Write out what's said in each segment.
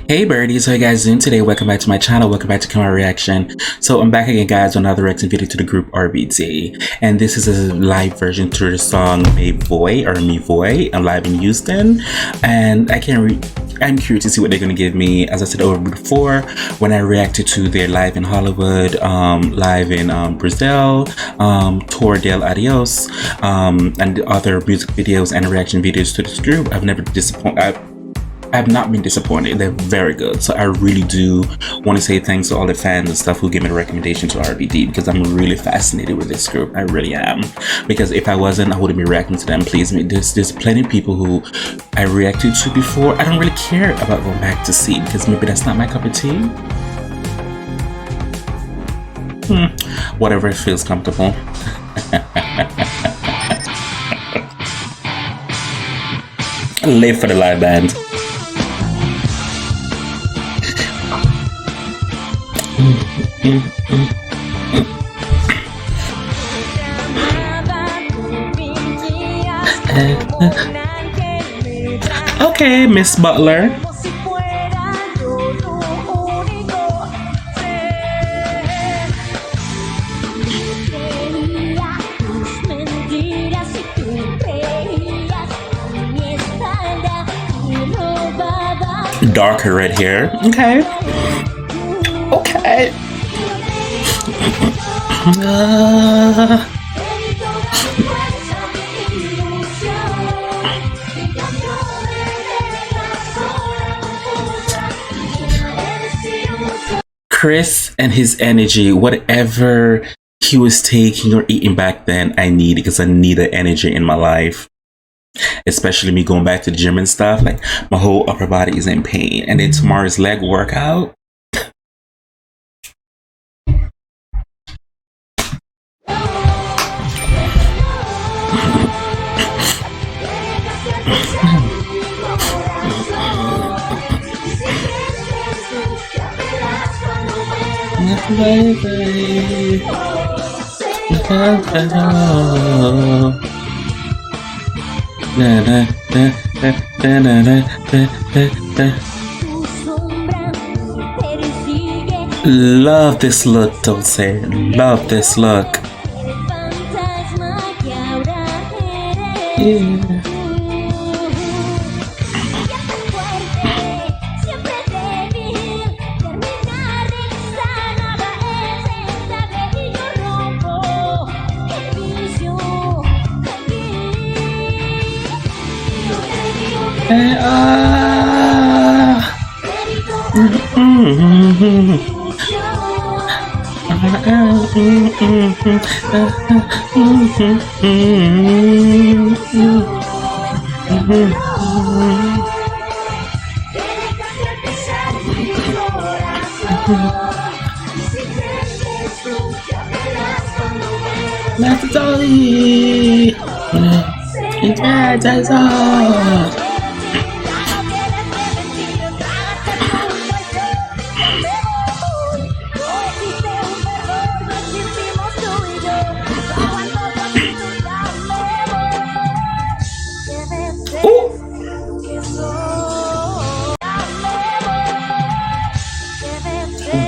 Hey birdies, how you guys doing today? Welcome back to my channel, welcome back to Camera Reaction. So I'm back again guys with another reaction video to the group RBD. And this is a live version to the song Me Voy or Me Voy. I'm live in Houston. And I'm curious to see what they're gonna give me. As I said over before, when I reacted to their live in Hollywood, live in Brazil, Tour del Adios, and the other music videos and reaction videos to this group, I've not been disappointed. They're very good. So I really do want to say thanks to all the fans and stuff who gave me the recommendation to RBD, because I'm really fascinated with this group. I really am. Because if I wasn't, I wouldn't be reacting to them. Please, there's plenty of people who I reacted to before. I don't really care about going back to see, because maybe that's not my cup of tea. Whatever feels comfortable. Live for the live band. Okay, Miss Butler. Darker red hair. Okay. Okay. Chris and his energy, whatever he was taking or eating back then, I need, because I need that energy in my life. Especially me going back to the gym and stuff, like my whole upper body is in pain. And then tomorrow's leg workout. Love this look, Dulce. Love this look. Yeah.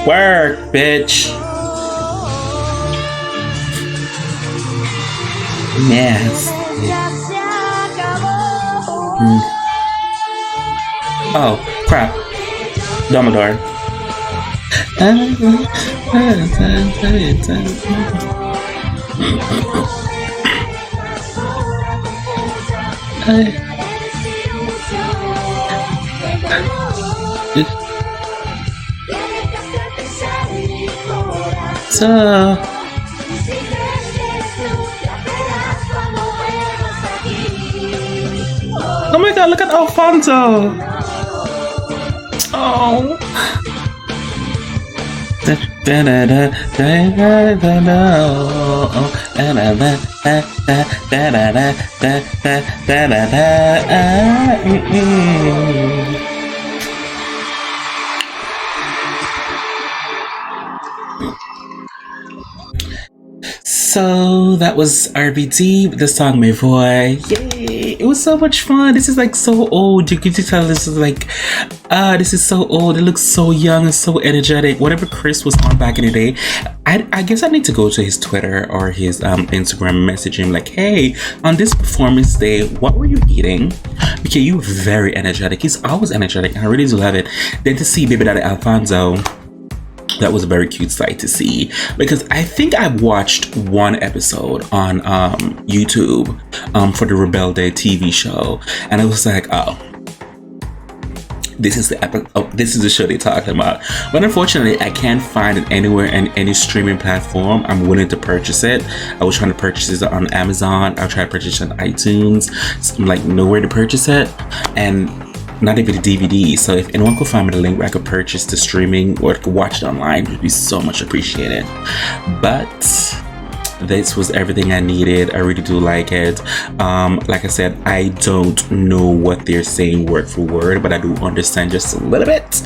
Work, bitch. Yes. Oh, crap. Dumbledore. Oh my god, look at Alfonso! Oh! So that was RBD with the song My Boy. Yay! It was so much fun. This is like so old. You can tell this is like, this is so old. It looks so young and so energetic. Whatever Chris was on back in the day, I guess I need to go to his Twitter or his Instagram, message him like, hey, on this performance day, what were you eating? Because you were very energetic. He's always energetic. I really do love it. Then to see Baby Daddy Alfonso, that was a very cute sight to see, because I think I watched one episode on YouTube for the Rebel Day TV show, and I was like, oh, this is this is the show they're talking about. But unfortunately, I can't find it anywhere in any streaming platform. I'm willing to purchase it. I was trying to purchase it on Amazon. I'll try to purchase it on iTunes. So I'm like, nowhere to purchase it, and not even the DVD. So if anyone could find me the link where I could purchase the streaming or could watch it online, it would be so much appreciated. But this was everything I needed. I really do like it. Like I said, I don't know what they're saying word for word, but I do understand just a little bit.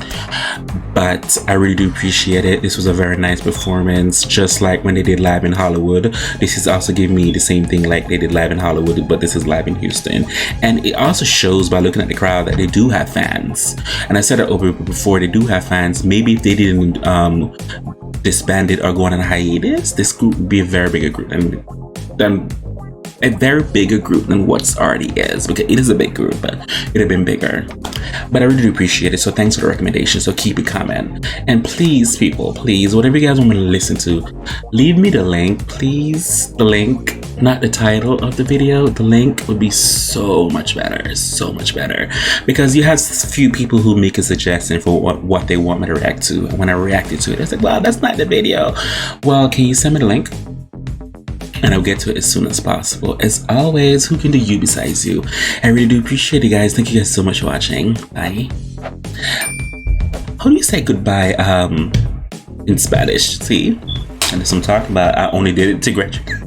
But I really do appreciate it. This was a very nice performance, just like when they did Live in Hollywood. This is also giving me the same thing like they did Live in Hollywood, but this is live in Houston. And it also shows by looking at the crowd that they do have fans. And I said it over before, they do have fans. Maybe if they didn't disbanded or going on a hiatus, this group would be a very bigger group than a very bigger group than what's already is, because it is a big group, but it'd have been bigger. But I really do appreciate it. So thanks for the recommendation. So keep it coming. And please, people, please, whatever you guys want me to listen to, leave me the link, please. The link, not the title of the video. The link would be so much better, because you have a few people who make a suggestion for what they want me to react to. And when I reacted to it, it's like, well, that's not the video. Well, can you send me the link? And I'll get to it as soon as possible. As always, who can do you besides you? I really do appreciate it, guys. Thank you guys so much for watching. Bye. How do you say goodbye in Spanish? See? And that's what I'm talking about. I only did it to graduate.